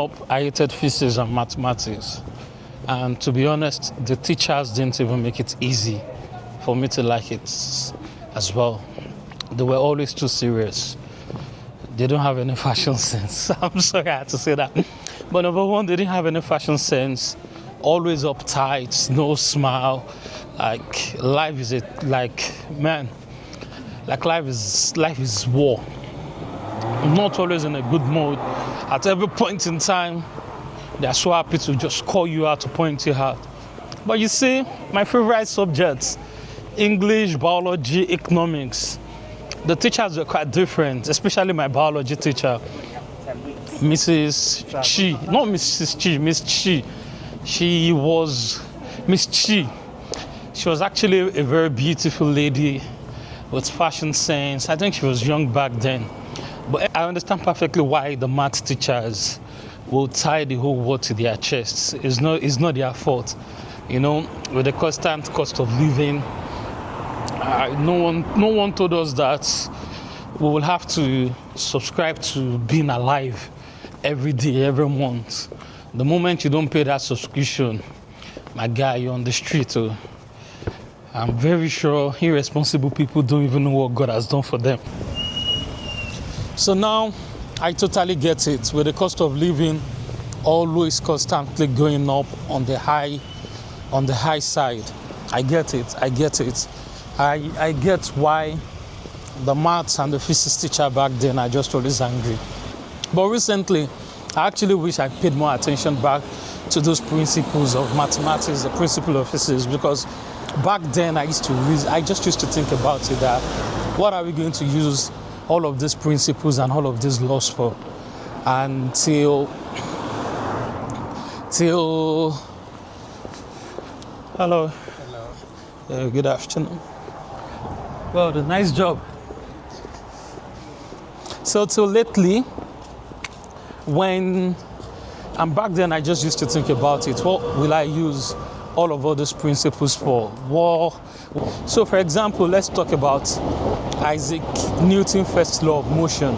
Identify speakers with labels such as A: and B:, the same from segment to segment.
A: up, I hated physics and mathematics. And to be honest, the teachers didn't even make it easy for me to like it as well. They were always too serious. They don't have any fashion sense. I'm sorry I had to say that. But number one, they didn't have any fashion sense. Always uptight, no smile. Life is war. I'm not always in a good mood. At every point in time, they're so happy to just call you out, to point you out. But you see, my favorite subjects, English, biology, economics, the teachers were quite different, especially my biology teacher, Mrs. Chi. Not Mrs. Chi, Miss Chi. She was Miss Chi. She was actually a very beautiful lady with fashion sense. I think she was young back then. But I understand perfectly why the math teachers will tie the whole world to their chests. It's not their fault. You know, with the constant cost of living, no one told us that we will have to subscribe to being alive every day, every month. The moment you don't pay that subscription, my guy, you're on the street. I'm very sure irresponsible people don't even know what God has done for them. So now I totally get it. With the cost of living always constantly going up on the high side, I get it. I get why the maths and the physics teacher back then are just always angry. But recently, I actually wish I paid more attention back to those principles of mathematics, the principle of physics, because back then I just used to think about it, that what are we going to use all of these principles and all of these laws for until hello. Good afternoon. Well, nice job. So till lately, when I'm back then, I just used to think about it. What will I use all these principles for? So for example, let's talk about Isaac Newton's first law of motion.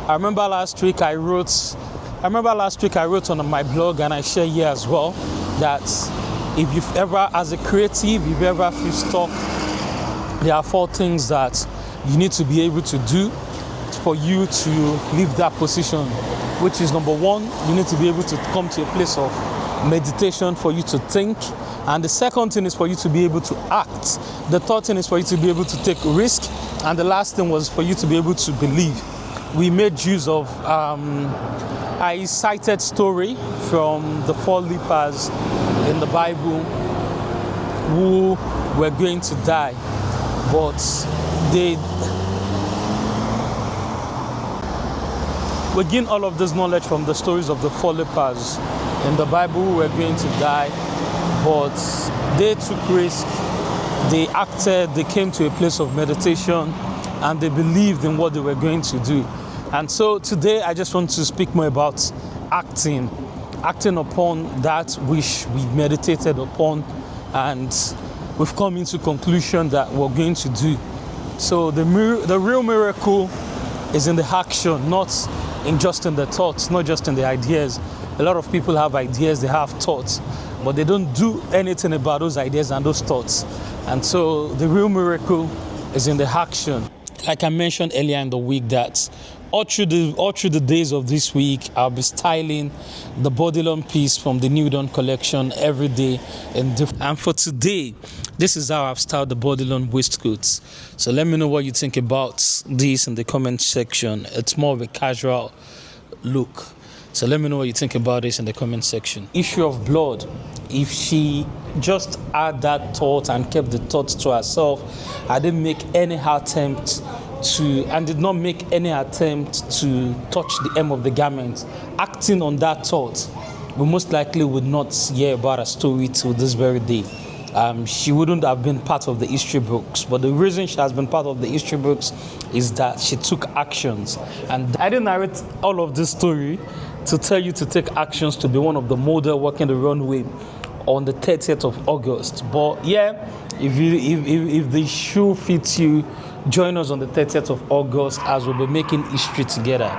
A: I remember last week I wrote on my blog, and I share here as well, that if you've ever, as a creative, if you ever feel stuck, there are 4 things that you need to be able to do for you to leave that position, which is number 1, you need to be able to come to a place of meditation for you to think. And the second thing is for you to be able to act. The third thing is for you to be able to take risk. And the last thing was for you to be able to believe. We made use of I cited story from the 4 lepers in the Bible who were going to die, but we gain all of this knowledge from the stories of the 4 lepers in the Bible who were going to die, but they took risk, they acted, they came to a place of meditation, and they believed in what they were going to do. And so today I just want to speak more about acting upon that which we meditated upon, and we've come into conclusion that we're going to do. So the real miracle is in the action, not just in the thoughts, not just in the ideas. A lot of people have ideas, they have thoughts, but they don't do anything about those ideas and those thoughts. And so the real miracle is in the action. Like I mentioned earlier in the week, that all through the days of this week, I'll be styling the Bodylon piece from the New Dawn collection every day. And for today, this is how I've styled the Bodylon waistcoats. So let me know what you think about this in the comment section. It's more of a casual look. So let me know what you think about this in the comment section. Issue of blood. If she just had that thought and kept the thought to herself, I didn't make any attempt to touch the hem of the garment, acting on that thought, we most likely would not hear about her story till this very day. She wouldn't have been part of the history books, but the reason she has been part of the history books is that she took actions. And I didn't narrate all of this story to tell you to take actions to be one of the model walking the runway on the 30th of August. But yeah, if the shoe fits you, join us on the 30th of August as we'll be making history together.